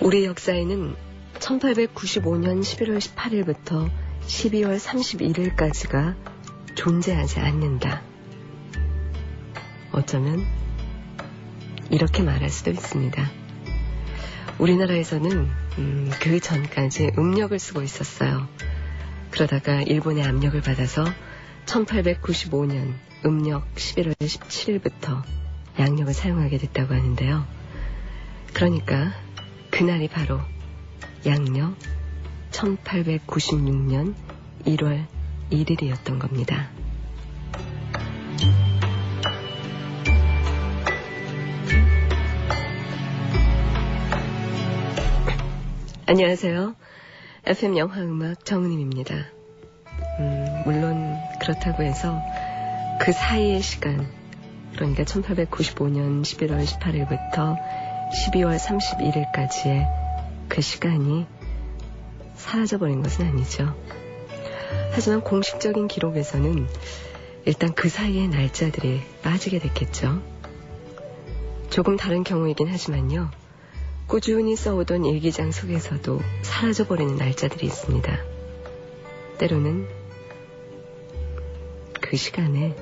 우리 역사에는 1895년 11월 18일부터 12월 31일까지가 존재하지 않는다. 어쩌면 이렇게 말할 수도 있습니다. 우리나라에서는 그 전까지 음력을 쓰고 있었어요. 그러다가 일본의 압력을 받아서 1895년 음력 11월 17일부터 양력을 사용하게 됐다고 하는데요. 그러니까 그날이 바로 양력 1896년 1월 1일이었던 겁니다. 안녕하세요. FM 영화음악 정은임입니다. 물론 그렇다고 해서 그 사이의 시간, 그러니까 1895년 11월 18일부터 12월 31일까지의 그 시간이 사라져버린 것은 아니죠. 하지만 공식적인 기록에서는 일단 그 사이의 날짜들이 빠지게 됐겠죠. 조금 다른 경우이긴 하지만요. 꾸준히 써오던 일기장 속에서도 사라져버리는 날짜들이 있습니다. 때로는 그 시간에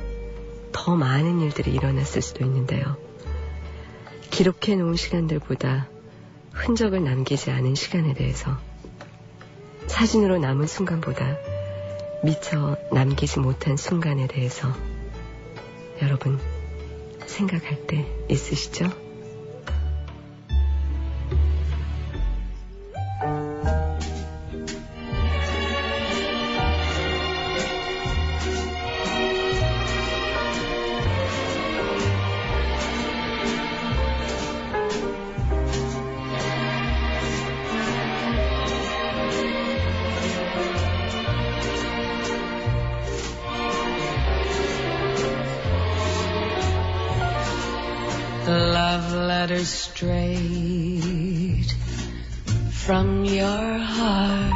더 많은 일들이 일어났을 수도 있는데요. 기록해 놓은 시간들보다 흔적을 남기지 않은 시간에 대해서 사진으로 남은 순간보다 미처 남기지 못한 순간에 대해서 여러분 생각할 때 있으시죠? Love letters straight from your heart.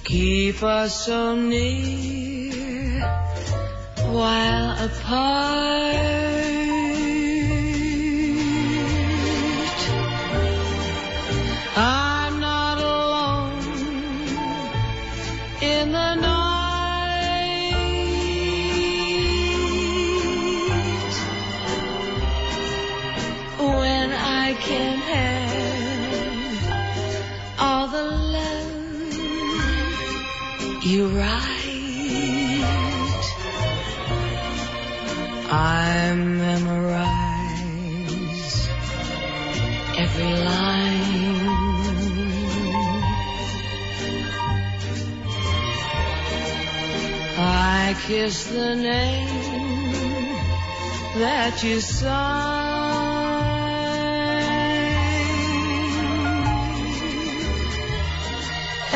Keep us so near while apart. I'm not alone in the night. I can have all the love you write. I memorize every line. I kiss the name that you sign.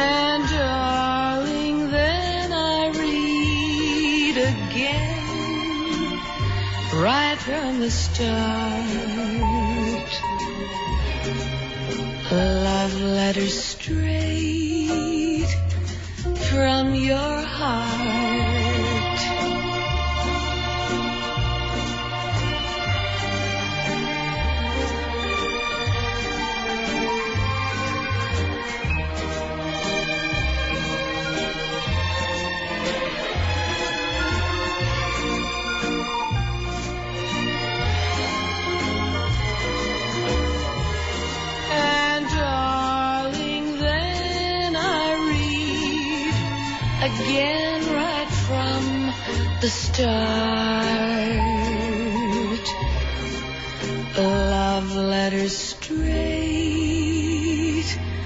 And darling, then I read again, right from the start, love letters straight from your heart. Again, right from the start, love letters straight from your heart.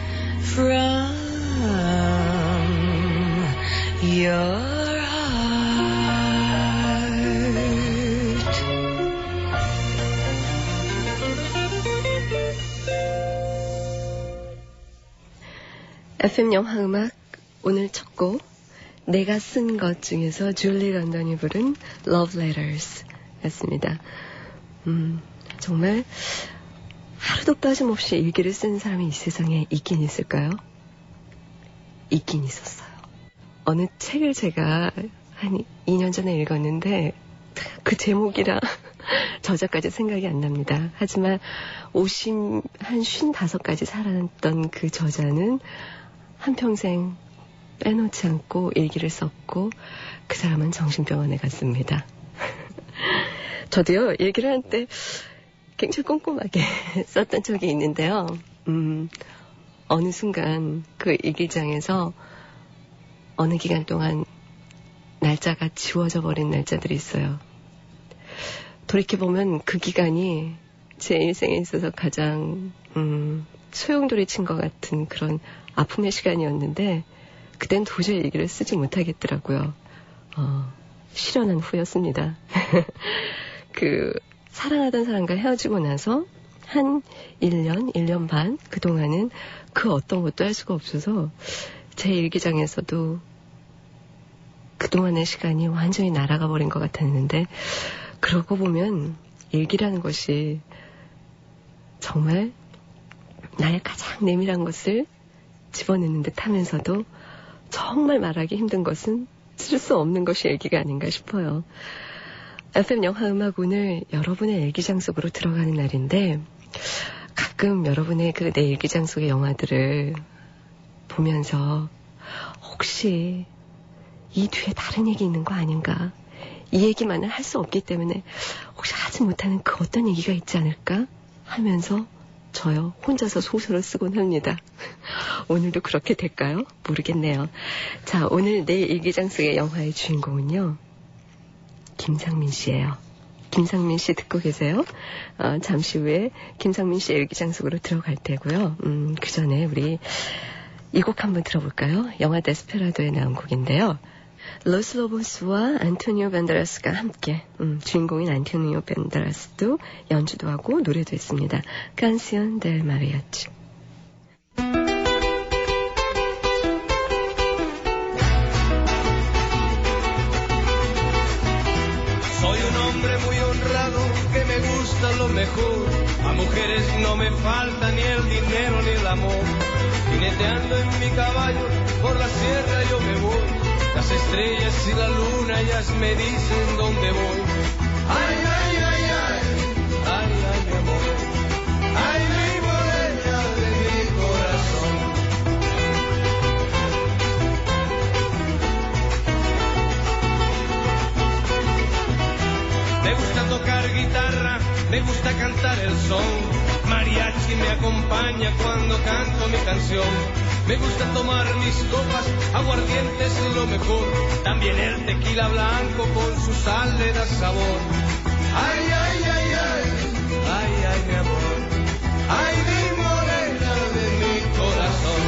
FM 영화음악 오늘 첫 곡 내가 쓴 것 중에서 줄리 런던이 부른 Love Letters 였습니다. 정말 하루도 빠짐없이 일기를 쓰는 사람이 이 세상에 있긴 있을까요? 있긴 있었어요. 어느 책을 제가 한 2년 전에 읽었는데 그 제목이라 저자까지 생각이 안 납니다. 하지만 한 55까지 살았던 그 저자는 한평생 빼놓지 않고 일기를 썼고 그 사람은 정신병원에 갔습니다. 저도요, 일기를 할 때 굉장히 꼼꼼하게 썼던 적이 있는데요. 어느 순간 그 일기장에서 어느 기간 동안 날짜가 지워져 버린 날짜들이 있어요. 돌이켜보면 그 기간이 제 인생에 있어서 가장 소용돌이친 것 같은 그런 아픔의 시간이었는데 그땐 도저히 일기를 쓰지 못하겠더라고요. 실현한 후였습니다. 사랑하던 사람과 헤어지고 나서 한 1년 반 그동안은 그 어떤 것도 할 수가 없어서 제 일기장에서도 그동안의 시간이 완전히 날아가 버린 것 같았는데 그러고 보면 일기라는 것이 정말 나의 가장 내밀한 것을 집어넣는 듯 하면서도 정말 말하기 힘든 것은 쓸 수 없는 것이 일기가 아닌가 싶어요. FM 영화음악 오늘 여러분의 일기장 속으로 들어가는 날인데 가끔 여러분의 내 일기장 속의 영화들을 보면서 혹시 이 뒤에 다른 얘기 있는 거 아닌가? 이 얘기만은 할 수 없기 때문에 혹시 하지 못하는 그 어떤 얘기가 있지 않을까? 하면서 저요 혼자서 소설을 쓰곤 합니다. 오늘도 그렇게 될까요? 모르겠네요. 자, 오늘 내 일기장 속의 영화의 주인공은요. 김상민 씨예요. 김상민 씨 듣고 계세요? 잠시 후에 김상민 씨의 일기장 속으로 들어갈 테고요. 그 전에 우리 이 곡 한번 들어볼까요? 영화 데스페라도에 나온 곡인데요. 로스 로보스와 안토니오 반데라스가 함께 주인공인 안토니오 반데라스도 연주도 하고 노래도 했습니다. Canción del Mariachi. Soy un hombre muy honrado que me gusta lo mejor. A mujeres no me falta ni el dinero ni el amor. Jineteando en mi caballo por la sierra yo me voy. Las estrellas y la luna ellas me dicen dónde voy. Ay, ay, ay, ay, ay, ay, mi amor. Ay, mi morena de mi corazón. Me gusta tocar guitarra, me gusta cantar el son. Mariachi me acompaña cuando canto mi canción. Me gusta tomar mis copas, aguardiente es lo mejor. También el tequila blanco con su sal le da sabor. Ay, ay, ay, ay, ay, ay, mi amor. Ay, mi morena de mi corazón.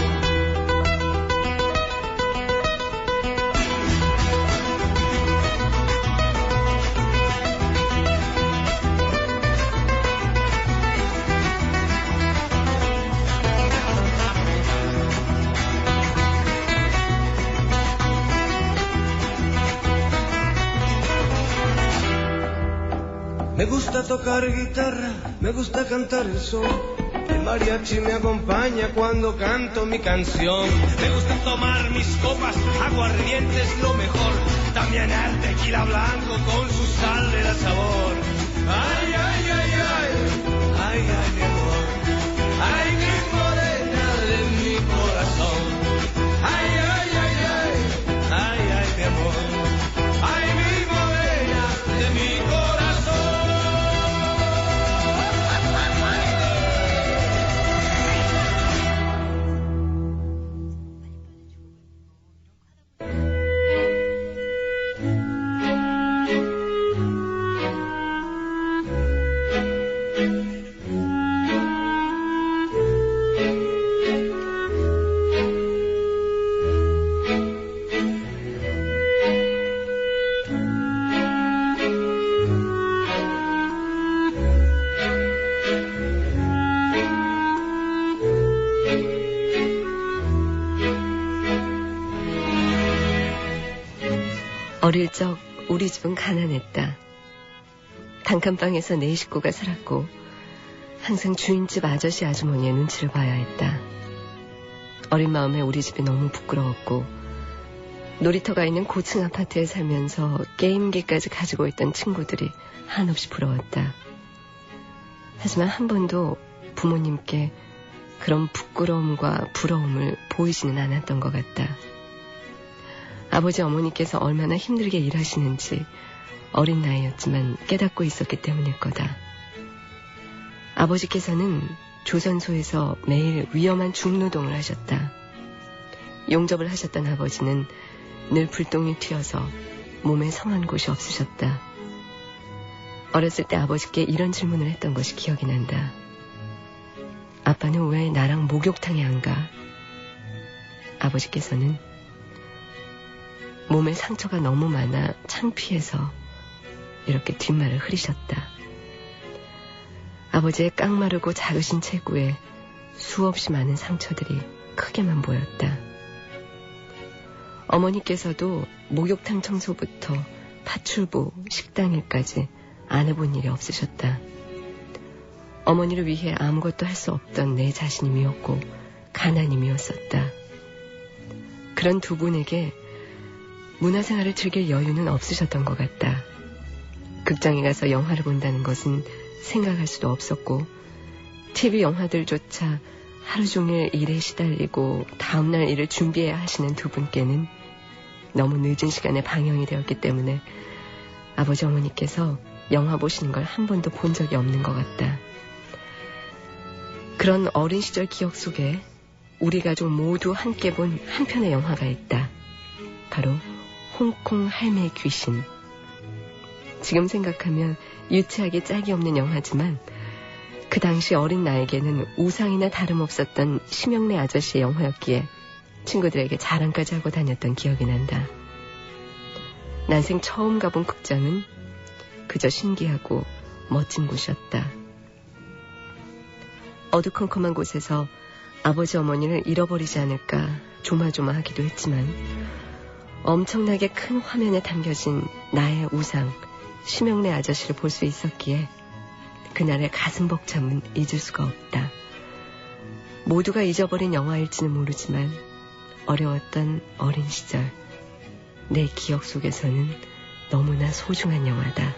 Me gusta tocar guitarra, me gusta cantar el son. El mariachi me acompaña cuando canto mi canción. Me gusta tomar mis copas, aguardiente es lo mejor. También el tequila blanco con su sal le da sabor. Ay, ay, ay, ay, ay, ay, mi amor. Ay, mi morena de mi corazón. Ay, ay, ay, ay, ay, ay, mi amor. Ay, mi morena de mi corazón. 어릴 적 우리 집은 가난했다. 단칸방에서 네 식구가 살았고 항상 주인집 아저씨 아주머니의 눈치를 봐야 했다. 어린 마음에 우리 집이 너무 부끄러웠고 놀이터가 있는 고층 아파트에 살면서 게임기까지 가지고 있던 친구들이 한없이 부러웠다. 하지만 한 번도 부모님께 그런 부끄러움과 부러움을 보이지는 않았던 것 같다. 아버지 어머니께서 얼마나 힘들게 일하시는지 어린 나이였지만 깨닫고 있었기 때문일 거다. 아버지께서는 조선소에서 매일 위험한 중노동을 하셨다. 용접을 하셨던 아버지는 늘 불똥이 튀어서 몸에 성한 곳이 없으셨다. 어렸을 때 아버지께 이런 질문을 했던 것이 기억이 난다. 아빠는 왜 나랑 목욕탕에 안 가? 아버지께서는 몸에 상처가 너무 많아 창피해서 이렇게 뒷말을 흐리셨다. 아버지의 깡마르고 작으신 체구에 수없이 많은 상처들이 크게만 보였다. 어머니께서도 목욕탕 청소부터 파출부, 식당일까지 안 해본 일이 없으셨다. 어머니를 위해 아무것도 할 수 없던 내 자신이 미웠고 가난이 미웠었다. 그런 두 분에게 문화생활을 즐길 여유는 없으셨던 것 같다. 극장에 가서 영화를 본다는 것은 생각할 수도 없었고 TV 영화들조차 하루 종일 일에 시달리고 다음날 일을 준비해야 하시는 두 분께는 너무 늦은 시간에 방영이 되었기 때문에 아버지 어머니께서 영화 보시는 걸 한 번도 본 적이 없는 것 같다. 그런 어린 시절 기억 속에 우리 가족 모두 함께 본 한 편의 영화가 있다. 바로 홍콩 할매 귀신. 지금 생각하면 유치하게 짝이 없는 영화지만 그 당시 어린 나에게는 우상이나 다름없었던 심영래 아저씨의 영화였기에 친구들에게 자랑까지 하고 다녔던 기억이 난다. 난생 처음 가본 극장은 그저 신기하고 멋진 곳이었다. 어두컴컴한 곳에서 아버지 어머니를 잃어버리지 않을까 조마조마하기도 했지만 엄청나게 큰 화면에 담겨진 나의 우상 심영래 아저씨를 볼 수 있었기에 그날의 가슴 벅참은 잊을 수가 없다. 모두가 잊어버린 영화일지는 모르지만 어려웠던 어린 시절 내 기억 속에서는 너무나 소중한 영화다.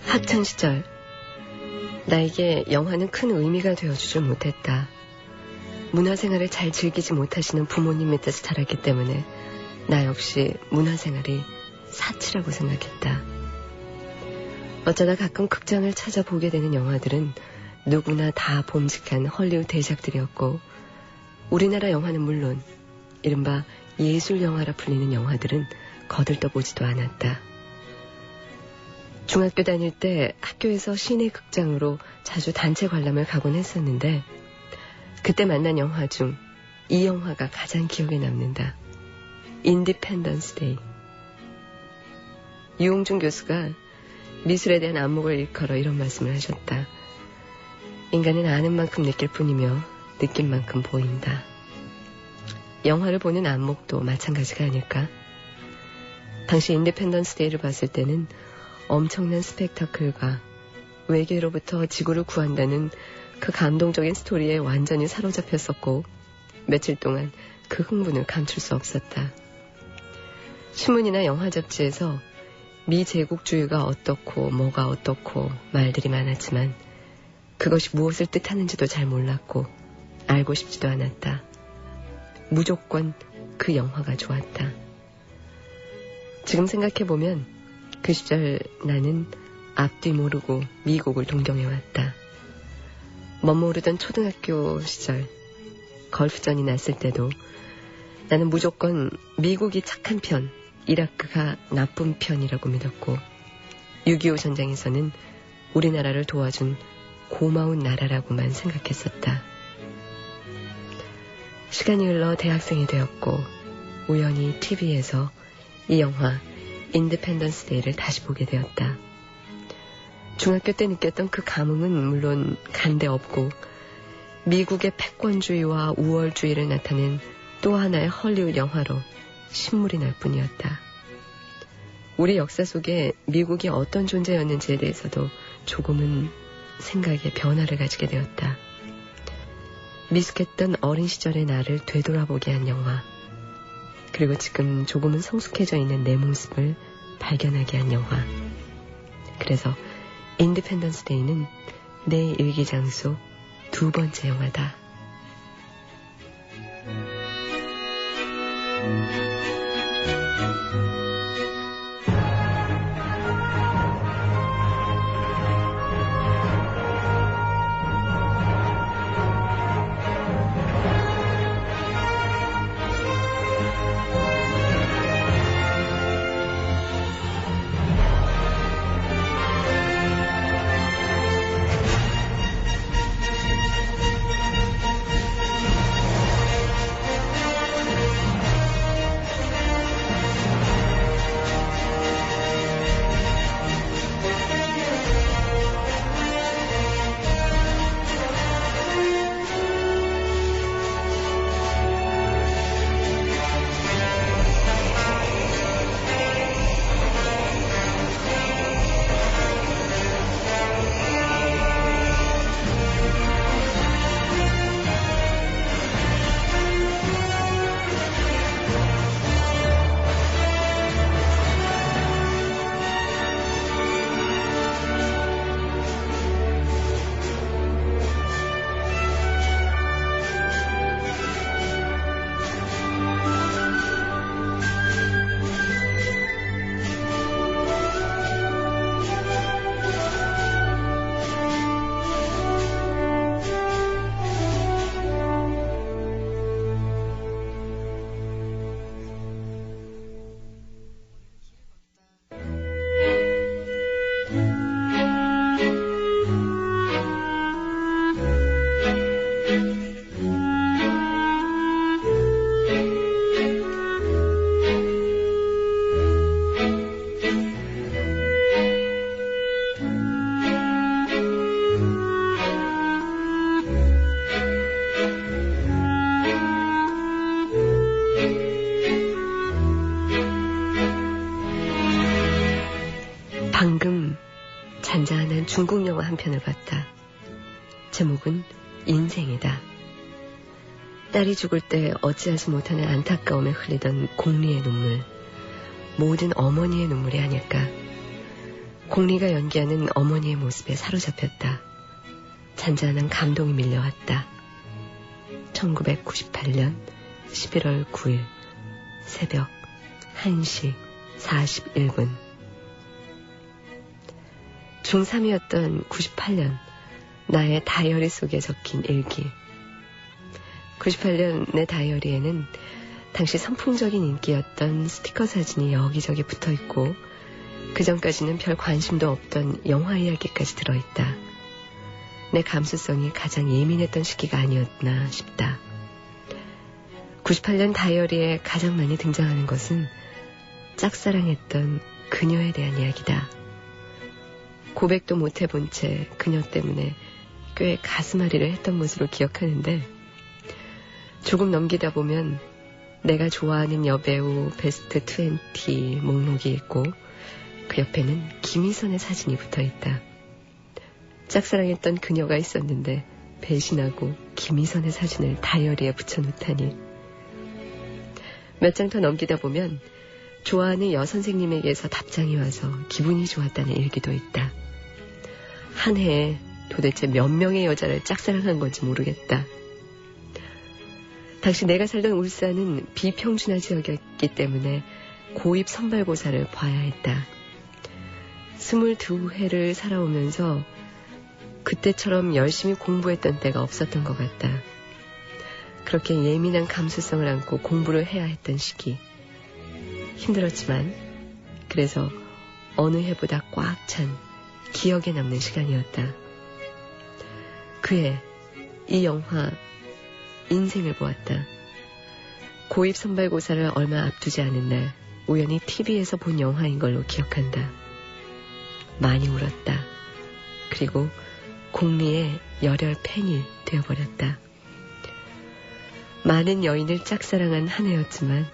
학창시절 나에게 영화는 큰 의미가 되어주질 못했다. 문화생활을 잘 즐기지 못하시는 부모님 밑에서 자랐기 때문에 나 역시 문화생활이 사치라고 생각했다. 어쩌다 가끔 극장을 찾아보게 되는 영화들은 누구나 다 봄직한 헐리우드 대작들이었고 우리나라 영화는 물론 이른바 예술 영화라 불리는 영화들은 거들떠보지도 않았다. 중학교 다닐 때 학교에서 시내 극장으로 자주 단체 관람을 가곤 했었는데 그때 만난 영화 중 이 영화가 가장 기억에 남는다. 인디펜던스 데이. 유홍준 교수가 미술에 대한 안목을 일컬어 이런 말씀을 하셨다. 인간은 아는 만큼 느낄 뿐이며 느낀 만큼 보인다. 영화를 보는 안목도 마찬가지가 아닐까? 당시 인디펜던스 데이를 봤을 때는 엄청난 스펙타클과 외계로부터 지구를 구한다는 그 감동적인 스토리에 완전히 사로잡혔었고 며칠 동안 그 흥분을 감출 수 없었다. 신문이나 영화 잡지에서 미제국주의가 어떻고 뭐가 어떻고 말들이 많았지만 그것이 무엇을 뜻하는지도 잘 몰랐고 알고 싶지도 않았다. 무조건 그 영화가 좋았다. 지금 생각해보면 그 시절 나는 앞뒤 모르고 미국을 동경해왔다. 멋모르던 초등학교 시절 걸프전이 났을 때도 나는 무조건 미국이 착한 편, 이라크가 나쁜 편이라고 믿었고 6.25 전쟁에서는 우리나라를 도와준 고마운 나라라고만 생각했었다. 시간이 흘러 대학생이 되었고 우연히 TV에서 이 영화 인디펜던스 데이를 다시 보게 되었다. 중학교 때 느꼈던 그 감흥은 물론 간데 없고 미국의 패권주의와 우월주의를 나타낸 또 하나의 헐리우드 영화로 신물이 날 뿐이었다. 우리 역사 속에 미국이 어떤 존재였는지에 대해서도 조금은 생각의 변화를 가지게 되었다. 미숙했던 어린 시절의 나를 되돌아보게 한 영화. 그리고 지금 조금은 성숙해져 있는 내 모습을 발견하게 한 영화. 그래서 인디펜던스 데이는 내 일기장소 2번째 영화다. 방금 잔잔한 중국 영화 한 편을 봤다. 제목은 인생이다. 딸이 죽을 때 어찌하지 못하는 안타까움에 흘리던 공리의 눈물, 모든 어머니의 눈물이 아닐까. 공리가 연기하는 어머니의 모습에 사로잡혔다. 잔잔한 감동이 밀려왔다. 1998년 11월 9일 새벽 1시 41분. 중3이었던 98년 나의 다이어리 속에 적힌 일기. 98년 내 다이어리에는 당시 선풍적인 인기였던 스티커 사진이 여기저기 붙어있고 그 전까지는 별 관심도 없던 영화 이야기까지 들어있다. 내 감수성이 가장 예민했던 시기가 아니었나 싶다. 98년 다이어리에 가장 많이 등장하는 것은 짝사랑했던 그녀에 대한 이야기다. 고백도 못 해본 채 그녀 때문에 꽤 가슴앓이를 했던 것으로 기억하는데 조금 넘기다 보면 내가 좋아하는 여배우 베스트 20 목록이 있고 그 옆에는 김희선의 사진이 붙어있다. 짝사랑했던 그녀가 있었는데 배신하고 김희선의 사진을 다이어리에 붙여놓다니. 몇 장 더 넘기다 보면 좋아하는 여선생님에게서 답장이 와서 기분이 좋았다는 일기도 있다. 한 해에 도대체 몇 명의 여자를 짝사랑한 건지 모르겠다. 당시 내가 살던 울산은 비평준화 지역이었기 때문에 고입 선발고사를 봐야 했다. 22회를 살아오면서 그때처럼 열심히 공부했던 때가 없었던 것 같다. 그렇게 예민한 감수성을 안고 공부를 해야 했던 시기. 힘들었지만 그래서 어느 해보다 꽉 찬 기억에 남는 시간이었다. 그해 이 영화 인생을 보았다. 고입 선발고사를 얼마 앞두지 않은 날 우연히 TV에서 본 영화인 걸로 기억한다. 많이 울었다. 그리고 공리의 열혈 팬이 되어버렸다. 많은 여인을 짝사랑한 한 해였지만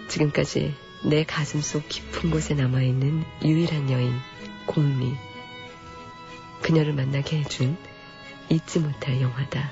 지금까지 내 가슴속 깊은 곳에 남아있는 유일한 여인 공리. 그녀를 만나게 해준 잊지 못할 영화다.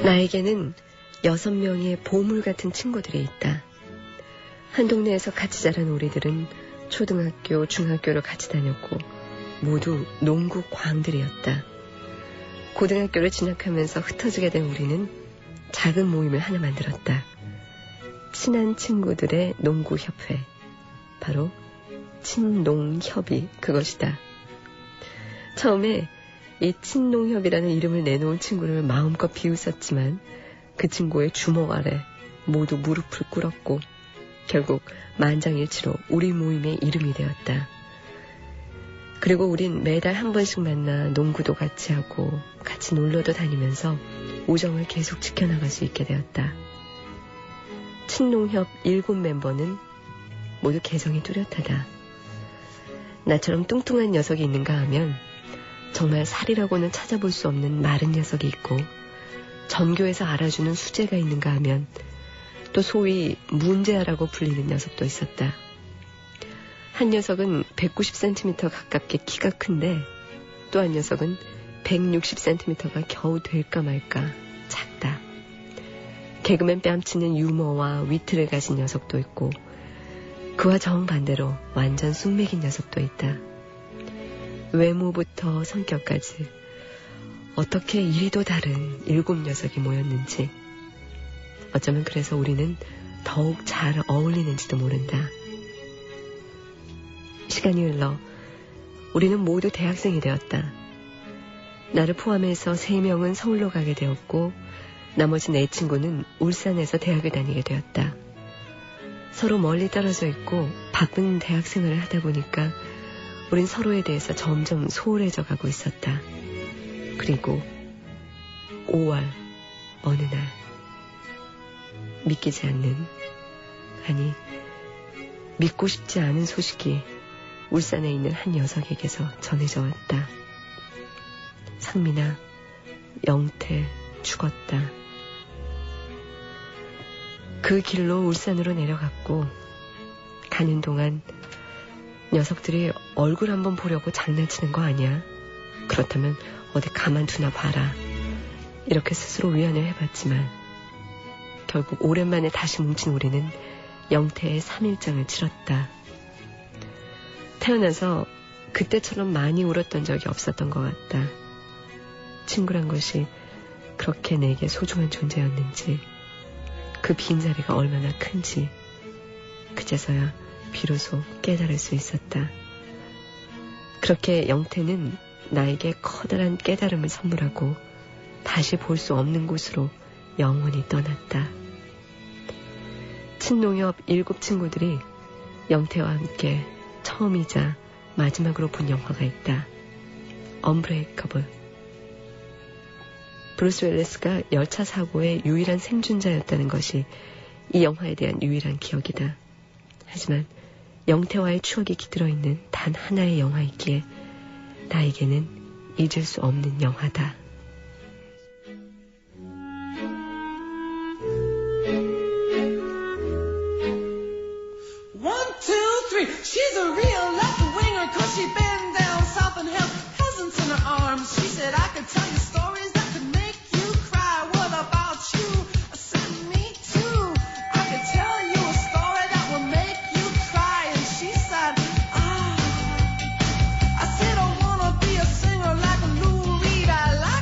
나에게는 6명의 보물 같은 친구들이 있다. 한 동네에서 같이 자란 우리들은 초등학교, 중학교를 같이 다녔고 모두 농구 광들이었다. 고등학교를 진학하면서 흩어지게 된 우리는 작은 모임을 하나 만들었다. 친한 친구들의 농구협회. 바로 친농협이 그것이다. 처음에 이 친농협이라는 이름을 내놓은 친구를 마음껏 비웃었지만 그 친구의 주먹 아래 모두 무릎을 꿇었고 결국 만장일치로 우리 모임의 이름이 되었다. 그리고 우린 매달 한 번씩 만나 농구도 같이 하고 같이 놀러도 다니면서 우정을 계속 지켜나갈 수 있게 되었다. 친농협 7멤버는 모두 개성이 뚜렷하다. 나처럼 뚱뚱한 녀석이 있는가 하면 정말 살이라고는 찾아볼 수 없는 마른 녀석이 있고 전교에서 알아주는 수재가 있는가 하면 또 소위 문제아라고 불리는 녀석도 있었다. 한 녀석은 190cm 가깝게 키가 큰데 또 한 녀석은 160cm가 겨우 될까 말까 작다. 개그맨 뺨치는 유머와 위트를 가진 녀석도 있고 그와 정반대로 완전 쑥맥인 녀석도 있다. 외모부터 성격까지 어떻게 이리도 다른 7 녀석이 모였는지 어쩌면 그래서 우리는 더욱 잘 어울리는지도 모른다. 시간이 흘러 우리는 모두 대학생이 되었다. 나를 포함해서 3명은 서울로 가게 되었고 나머지 4친구는 울산에서 대학을 다니게 되었다. 서로 멀리 떨어져 있고 바쁜 대학생활을 하다 보니까 우린 서로에 대해서 점점 소홀해져 가고 있었다. 그리고 5월 어느 날 믿기지 않는, 아니 믿고 싶지 않은 소식이 울산에 있는 한 녀석에게서 전해져 왔다. 상민아, 영태 죽었다. 그 길로 울산으로 내려갔고 가는 동안 녀석들이 얼굴 한번 보려고 장난치는 거 아니야? 그렇다면 어디 가만두나 봐라. 이렇게 스스로 위안을 해봤지만 결국 오랜만에 다시 뭉친 우리는 영태의 3일장을 치렀다. 태어나서 그때처럼 많이 울었던 적이 없었던 것 같다. 친구란 것이 그렇게 내게 소중한 존재였는지, 그 빈자리가 얼마나 큰지 그제서야 비로소 깨달을 수 있었다. 그렇게 영태는 나에게 커다란 깨달음을 선물하고 다시 볼 수 없는 곳으로 영원히 떠났다. 친농협 7 친구들이 영태와 함께 처음이자 마지막으로 본 영화가 있다. 언브레이커블. 브루스 웰리스가 열차 사고의 유일한 생존자였다는 것이 이 영화에 대한 유일한 기억이다. 하지만 영태와의 추억이 깃들어 있는 단 하나의 영화이기에 나에게는 잊을 수 없는 영화다. She's a real left-winger 'cause she been down south and held peasants in her arms. She said I could tell you stories that could make you cry. What about you? I said me too. I could tell you a story that will make you cry. And she said, I said I wanna be a singer like Lou Reed. I like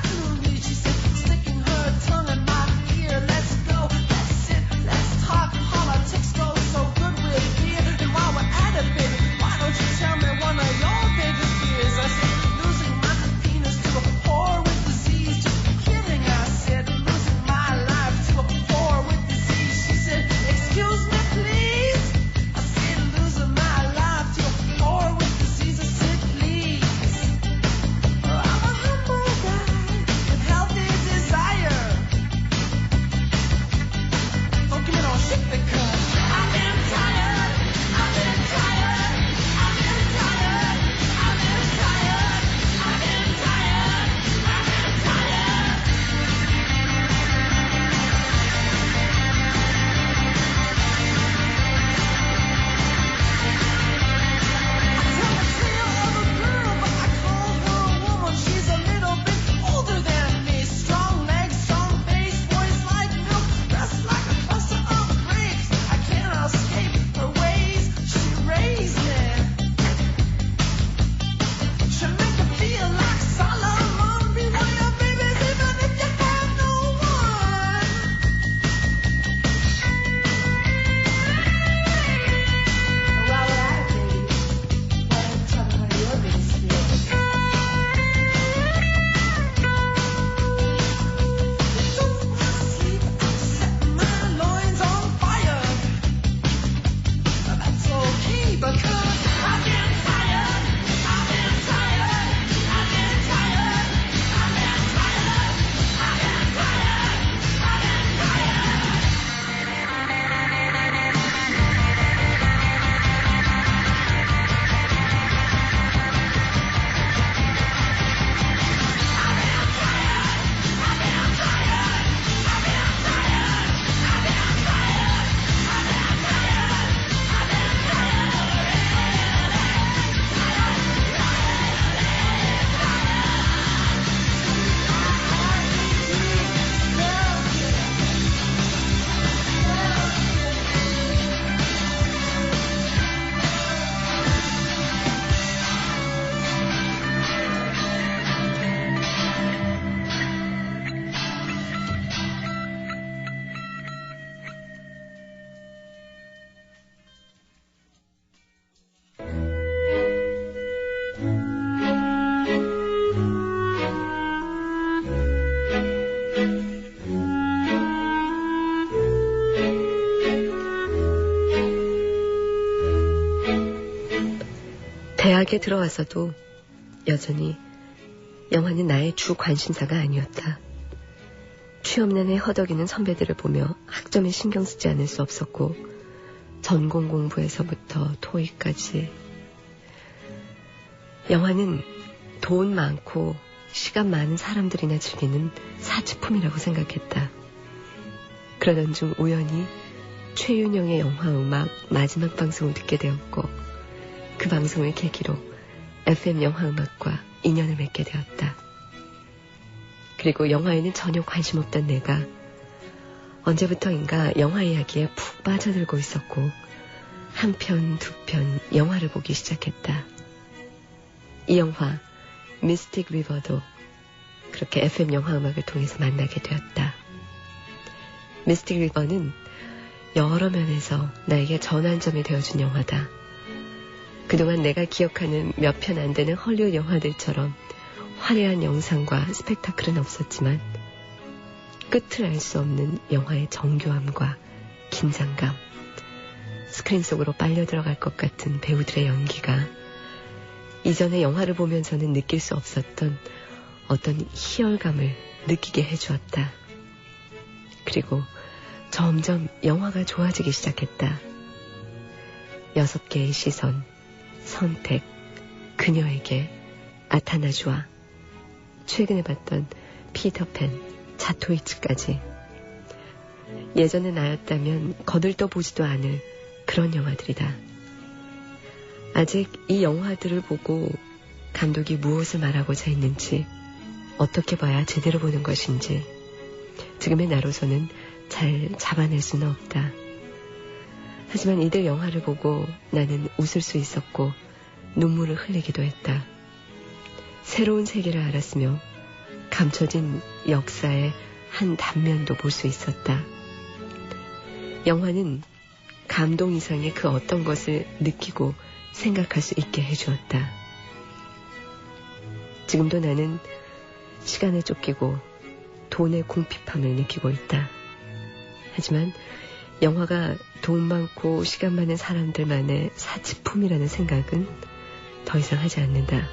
대학에 들어와서도 여전히 영화는 나의 주 관심사가 아니었다. 취업난에 허덕이는 선배들을 보며 학점에 신경 쓰지 않을 수 없었고 전공 공부에서부터 토익까지 영화는 돈 많고 시간 많은 사람들이나 즐기는 사치품이라고 생각했다. 그러던 중 우연히 최윤영의 영화음악 마지막 방송을 듣게 되었고 그 방송을 계기로 FM 영화음악과 인연을 맺게 되었다. 그리고 영화에는 전혀 관심 없던 내가 언제부터인가 영화 이야기에 푹 빠져들고 있었고 한 편, 두 편 영화를 보기 시작했다. 이 영화 미스틱 리버도 그렇게 FM 영화음악을 통해서 만나게 되었다. 미스틱 리버는 여러 면에서 나에게 전환점이 되어준 영화다. 그동안 내가 기억하는 몇 편 안 되는 헐리우드 영화들처럼 화려한 영상과 스펙타클은 없었지만 끝을 알 수 없는 영화의 정교함과 긴장감, 스크린 속으로 빨려 들어갈 것 같은 배우들의 연기가 이전에 영화를 보면서는 느낄 수 없었던 어떤 희열감을 느끼게 해주었다. 그리고 점점 영화가 좋아지기 시작했다. 6개의 시선, 선택, 그녀에게, 아타나주아, 최근에 봤던 피터팬, 자토이츠까지 예전의 나였다면 거들떠 보지도 않을 그런 영화들이다. 아직 이 영화들을 보고 감독이 무엇을 말하고자 했는지 어떻게 봐야 제대로 보는 것인지 지금의 나로서는 잘 잡아낼 수는 없다. 하지만 이들 영화를 보고 나는 웃을 수 있었고 눈물을 흘리기도 했다. 새로운 세계를 알았으며 감춰진 역사의 한 단면도 볼 수 있었다. 영화는 감동 이상의 그 어떤 것을 느끼고 생각할 수 있게 해주었다. 지금도 나는 시간에 쫓기고 돈의 궁핍함을 느끼고 있다. 하지만 영화가 돈 많고 시간 많은 사람들만의 사치품이라는 생각은 더 이상 하지 않는다.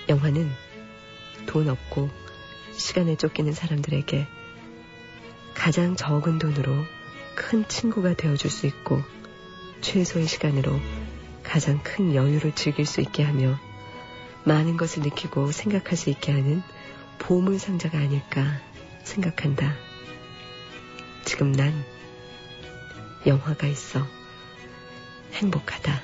영화는 돈 없고 시간에 쫓기는 사람들에게 가장 적은 돈으로 큰 친구가 되어줄 수 있고 최소의 시간으로 가장 큰 여유를 즐길 수 있게 하며 많은 것을 느끼고 생각할 수 있게 하는 보물상자가 아닐까 생각한다. 지금 난 영화가 있어 행복하다.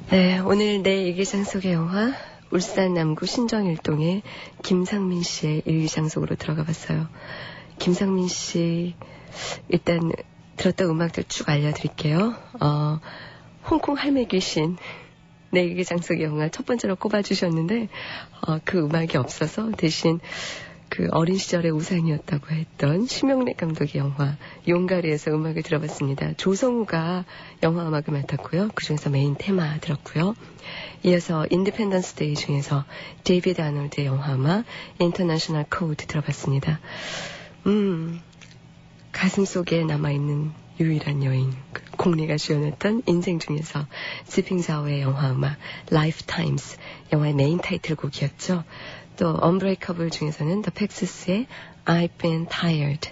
네, 오늘 내 일기장 속의 영화 울산 남구 신정일동에 김상민 씨의 일기장속으로 들어가 봤어요. 김상민 씨 일단 들었던 음악들 쭉 알려드릴게요. 홍콩 할매 귀신 내 일기장속 영화 첫 번째로 꼽아주셨는데 그 음악이 없어서 대신 그 어린 시절의 우상이었다고 했던 심영래 감독의 영화 용가리에서 음악을 들어봤습니다. 조성우가 영화 음악을 맡았고요. 그중에서 메인 테마 들었고요. 이어서 인디펜던스 데이 중에서 데이비드 아놀드의 영화 음악 인터내셔널 코드 들어봤습니다. 가슴 속에 남아있는 유일한 여인 공리가 주연했던 인생 중에서 지핑자오의 영화 음악 라이프타임스 영화의 메인 타이틀곡이었죠. 또 언브레이커블 중에서는 The Paxs의 I've Been Tired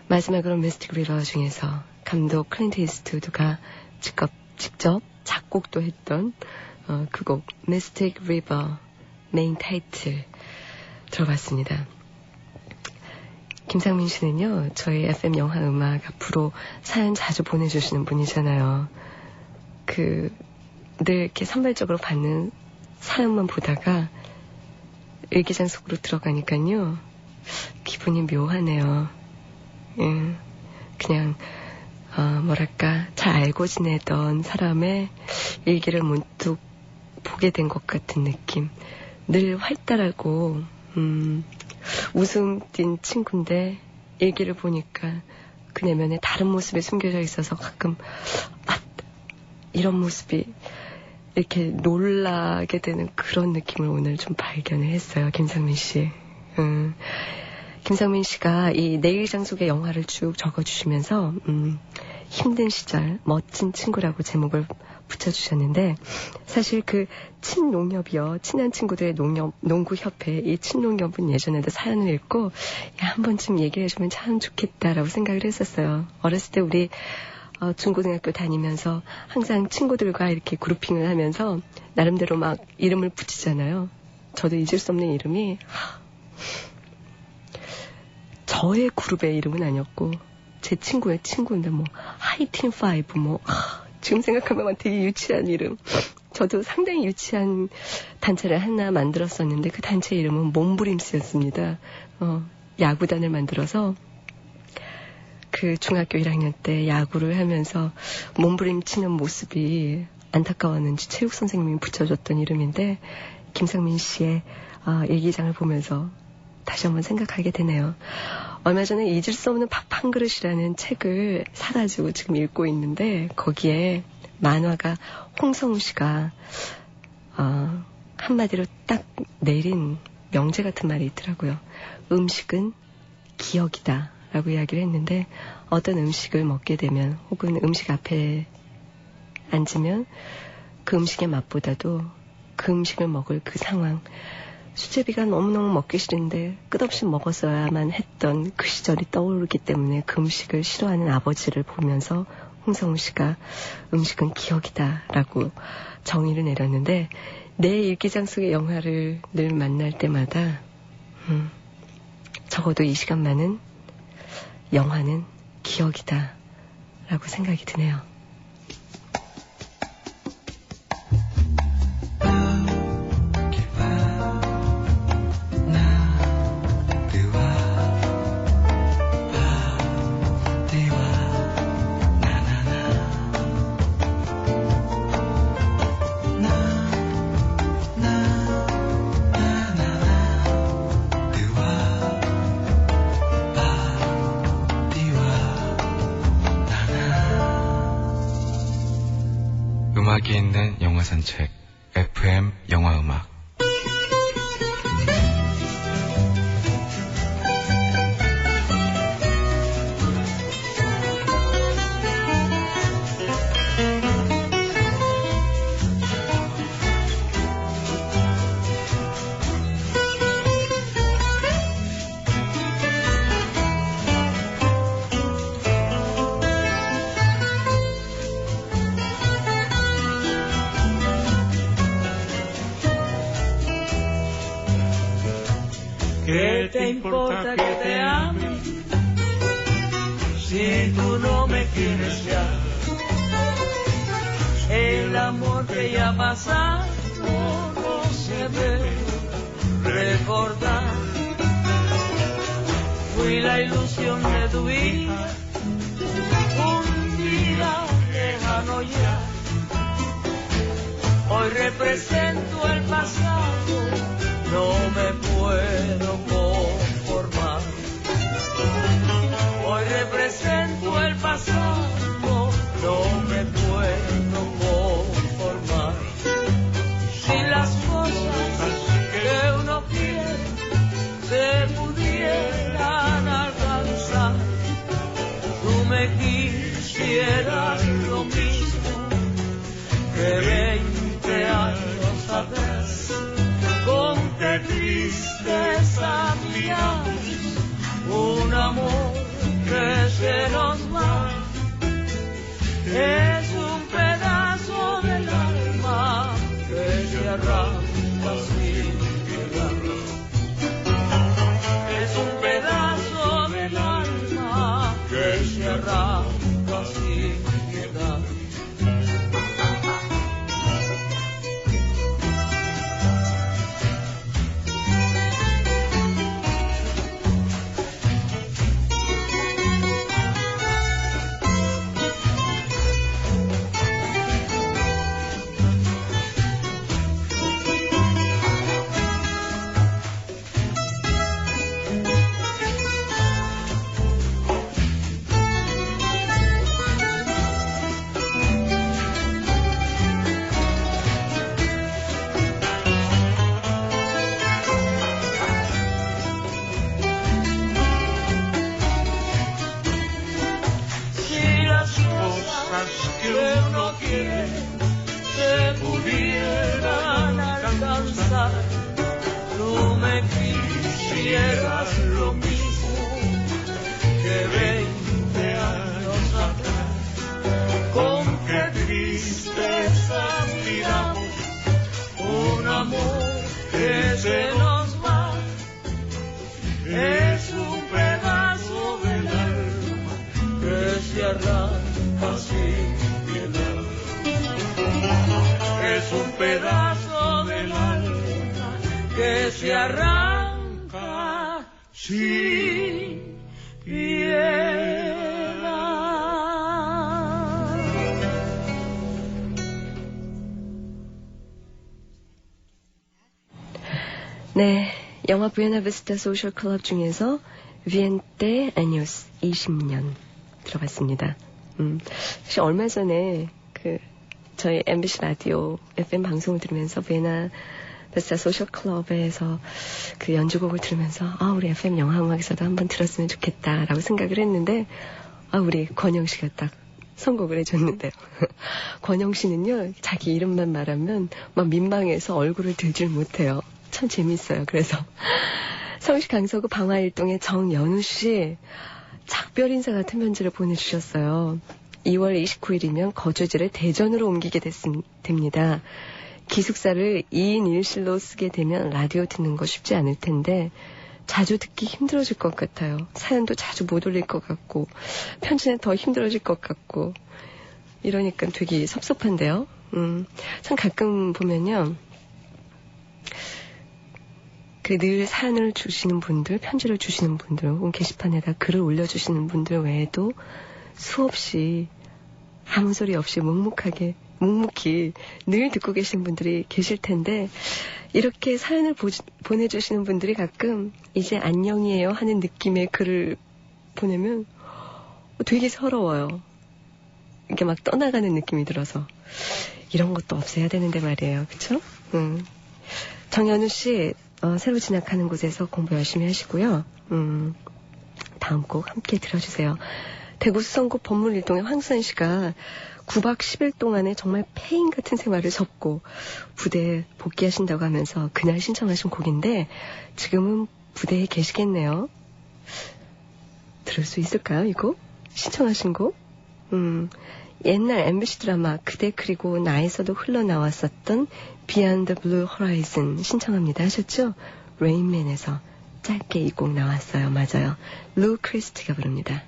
마지막으로 미스틱 리버 중에서 감독 클린트 이스트우드가 직접 작곡도 했던 그 곡 미스틱 리버 메인 타이틀 들어봤습니다. 김상민 씨는요, 저희 FM 영화 음악 앞으로 사연 자주 보내주시는 분이잖아요. 늘 이렇게 산발적으로 받는 사연만 보다가 일기장속으로 들어가니까요, 기분이 묘하네요. 그냥, 뭐랄까, 잘 알고 지내던 사람의 일기를 문득 보게 된 것 같은 느낌. 늘 활달하고, 웃음 띤 친구인데 일기를 보니까 그 내면에 다른 모습이 숨겨져 있어서 가끔 이런 모습이 이렇게 놀라게 되는 그런 느낌을 오늘 좀 발견을 했어요. 김상민 씨. 김상민 씨가 이 내일장속의 영화를 쭉 적어주시면서 힘든 시절 멋진 친구라고 제목을 붙여주셨는데 사실 그 친농협이요. 친한 친구들의 농구협회 이 친농협은 예전에도 사연을 읽고 한 번쯤 얘기해주면 참 좋겠다라고 생각을 했었어요. 어렸을 때 우리 중고등학교 다니면서 항상 친구들과 이렇게 그룹핑을 하면서 나름대로 막 이름을 붙이잖아요. 저도 잊을 수 없는 이름이 저의 그룹의 이름은 아니었고 제 친구의 친구인데 뭐 하이틴 파이브 뭐 지금 생각하면 되게 유치한 이름. 저도 상당히 유치한 단체를 하나 만들었었는데 그 단체 이름은 몸부림스였습니다. 야구단을 만들어서 그 중학교 1학년 때 야구를 하면서 몸부림치는 모습이 안타까웠는지 체육 선생님이 붙여줬던 이름인데 김상민 씨의 일기장을 보면서 다시 한번 생각하게 되네요. 얼마 전에 잊을 수 없는 밥 한 그릇이라는 책을 사가지고 지금 읽고 있는데 거기에 만화가 홍성우 씨가 한마디로 딱 내린 명제 같은 말이 있더라고요. 음식은 기억이다 라고 이야기를 했는데 어떤 음식을 먹게 되면 혹은 음식 앞에 앉으면 그 음식의 맛보다도 그 음식을 먹을 그 상황 수제비가 너무너무 먹기 싫은데 끝없이 먹었어야만 했던 그 시절이 떠오르기 때문에 그 음식을 싫어하는 아버지를 보면서 홍성우 씨가 음식은 기억이다라고 정의를 내렸는데 내 일기장 속의 영화를 늘 만날 때마다 적어도 이 시간만은 영화는 기억이다라고 생각이 드네요. 음악이 있는 영화 산책 FM 영화 음악 ¿Qué te importa que te ame si tú no me quieres ya? El amor que ya ha pasado no noche veo recordar. Fui la ilusión de tu vida, un día lejano ya. Hoy represento el pasado, no me puedo conformar. Hoy represento el pasado, no me puedo conformar. Si las cosas que uno quiere se pudieran alcanzar, tú me quisieras lo mismo que 20 años atrás. Con qué tristeza miras un amor que se nos va. Es un pedazo del alma que se arranca sin piedad. Es un pedazo del alma que se arranca sin piedad. Se arranca sin piedad. 네, 영화 부에나비스타 소셜 클럽 중에서 20 años, 20년 들어봤습니다. 사실 얼마 전에 저희 MBC 라디오 FM 방송을 들으면서 베스타 소셜 클럽에서 그 연주곡을 들으면서 우리 FM 영화음악에서도 한번 들었으면 좋겠다라고 생각을 했는데 우리 권영 씨가 딱 선곡을 해줬는데요. 권영 씨는요, 자기 이름만 말하면 막 민망해서 얼굴을 들질 못해요. 참 재밌어요. 그래서 서울시 강서구 방화일동의 정연우 씨 작별 인사 같은 편지를 보내주셨어요. 2월 29일이면 거주지를 대전으로 옮기게 됩니다. 기숙사를 2인 1실로 쓰게 되면 라디오 듣는 거 쉽지 않을 텐데 자주 듣기 힘들어질 것 같아요. 사연도 자주 못 올릴 것 같고 편지는 더 힘들어질 것 같고 이러니까 되게 섭섭한데요. 참 가끔 보면요. 늘 사연을 주시는 분들, 편지를 주시는 분들, 혹은 게시판에다 글을 올려주시는 분들 외에도 수없이 아무 소리 없이 묵묵히 늘 듣고 계신 분들이 계실 텐데 이렇게 사연을 보내주시는 분들이 가끔 이제 안녕이에요 하는 느낌의 글을 보내면 되게 서러워요. 이게 막 떠나가는 느낌이 들어서 이런 것도 없애야 되는데 말이에요. 그쵸? 정연우 씨 새로 진학하는 곳에서 공부 열심히 하시고요. 다음 곡 함께 들어주세요. 대구 수성구 법문일동의 황수환 씨가 9박 10일 동안에 정말 폐인 같은 생활을 접고 부대에 복귀하신다고 하면서 그날 신청하신 곡인데 지금은 부대에 계시겠네요. 들을 수 있을까요, 이 곡? 신청하신 곡? 옛날 MBC 드라마 그대 그리고 나에서도 흘러나왔었던 Beyond the Blue Horizon 신청합니다 하셨죠? 레인맨에서 짧게 이 곡 나왔어요. 맞아요. 루 크리스티가 부릅니다.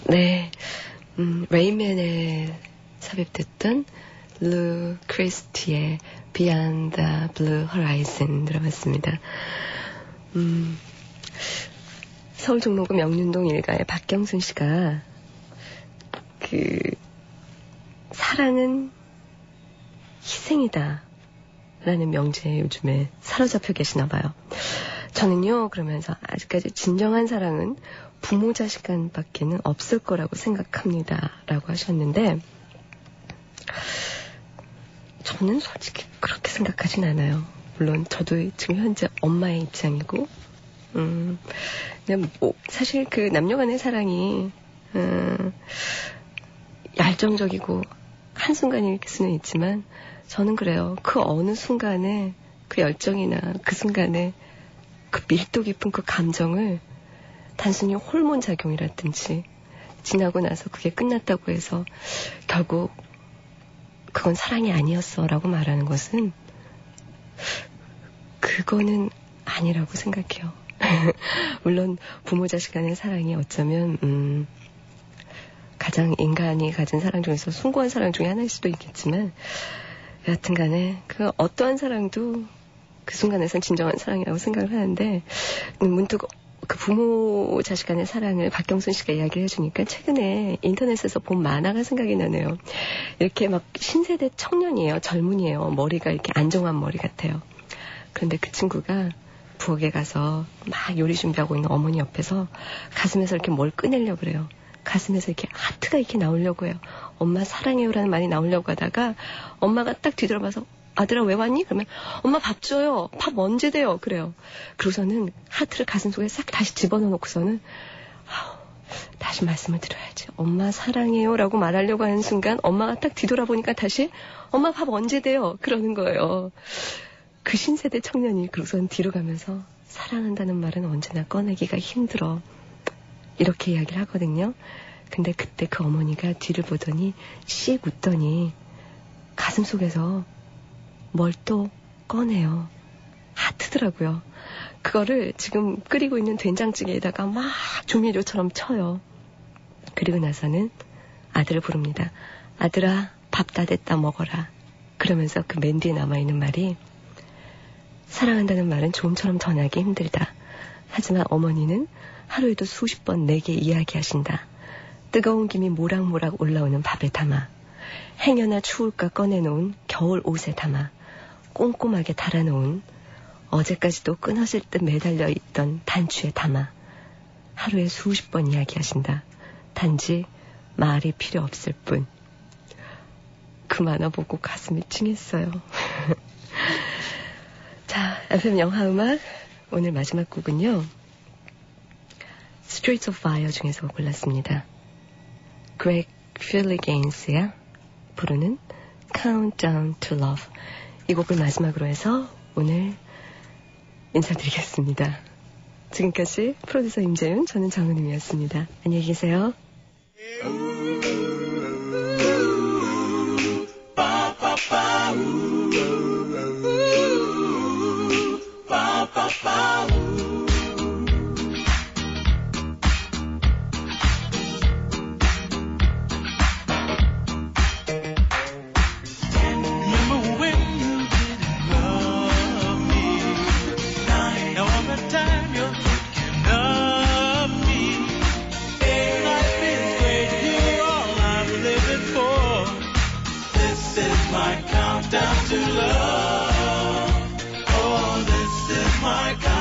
네, 레이맨에 삽입됐던 루 크리스티의 Beyond the Blue Horizon 들어봤습니다. 서울 종로구 명륜동 일가의 박경순 씨가 사랑은 희생이다 라는 명제에 요즘에 사로잡혀 계시나 봐요. 저는요, 그러면서 아직까지 진정한 사랑은 부모 자식 간밖에는 없을 거라고 생각합니다 라고 하셨는데, 저는 솔직히 그렇게 생각하진 않아요. 물론 저도 지금 현재 엄마의 입장이고, 그냥 사실 그 남녀간의 사랑이 열정적이고 한순간일 수는 있지만, 저는 그래요. 그 어느 순간에 그 열정이나 그 순간에 그 밀도 깊은 그 감정을 단순히 호르몬 작용이라든지 지나고 나서 그게 끝났다고 해서 결국 그건 사랑이 아니었어 라고 말하는 것은 그거는 아니라고 생각해요. 물론 부모 자식 간의 사랑이 어쩌면 가장 인간이 가진 사랑 중에서 숭고한 사랑 중에 하나일 수도 있겠지만, 여하튼 간에 그 어떠한 사랑도 그 순간에선 진정한 사랑이라고 생각을 하는데, 문득 그 부모 자식 간의 사랑을 박경순 씨가 이야기를 해주니까 최근에 인터넷에서 본 만화가 생각이 나네요. 이렇게 막 신세대 청년이에요. 젊은이에요. 머리가 이렇게 안정환 머리 같아요. 그런데 그 친구가 부엌에 가서 막 요리 준비하고 있는 어머니 옆에서 가슴에서 이렇게 뭘 꺼내려고 그래요. 가슴에서 이렇게 하트가 이렇게 나오려고 해요. 엄마 사랑해요라는 말이 나오려고 하다가 엄마가 딱 뒤돌아봐서 아들아 왜 왔니? 그러면 엄마 밥 줘요. 밥 언제 돼요? 그래요. 그러고서는 하트를 가슴속에 싹 다시 집어넣고서는 다시 말씀을 드려야지. 엄마 사랑해요 라고 말하려고 하는 순간 엄마가 딱 뒤돌아보니까 다시 엄마 밥 언제 돼요? 그러는 거예요. 그 신세대 청년이 그러고서는 뒤로 가면서 사랑한다는 말은 언제나 꺼내기가 힘들어. 이렇게 이야기를 하거든요. 근데 그때 그 어머니가 뒤를 보더니 씩 웃더니 가슴속에서 뭘 또 꺼내요. 하트더라고요. 그거를 지금 끓이고 있는 된장찌개에다가 막 조미료처럼 쳐요. 그리고 나서는 아들을 부릅니다. 아들아 밥 다 됐다 먹어라. 그러면서 그 맨 뒤에 남아있는 말이, 사랑한다는 말은 좀처럼 전하기 힘들다. 하지만 어머니는 하루에도 수십 번 내게 이야기하신다. 뜨거운 김이 모락모락 올라오는 밥에 담아, 행여나 추울까 꺼내놓은 겨울 옷에 담아, 꼼꼼하게 달아놓은 어제까지도 끊어질 듯 매달려 있던 단추에 담아, 하루에 수십 번 이야기하신다. 단지 말이 필요 없을 뿐. 그 만화 보고 가슴이 찡했어요. 자, FM 영화음악 오늘 마지막 곡은요, Streets of Fire 중에서 골랐습니다. 그렉 필리게인스가 부르는 Countdown to Love. 이 곡을 마지막으로 해서 오늘 인사드리겠습니다. 지금까지 프로듀서 임재윤, 저는 정은임이었습니다. 안녕히 계세요. Countdown to love. Oh, this is my countdown.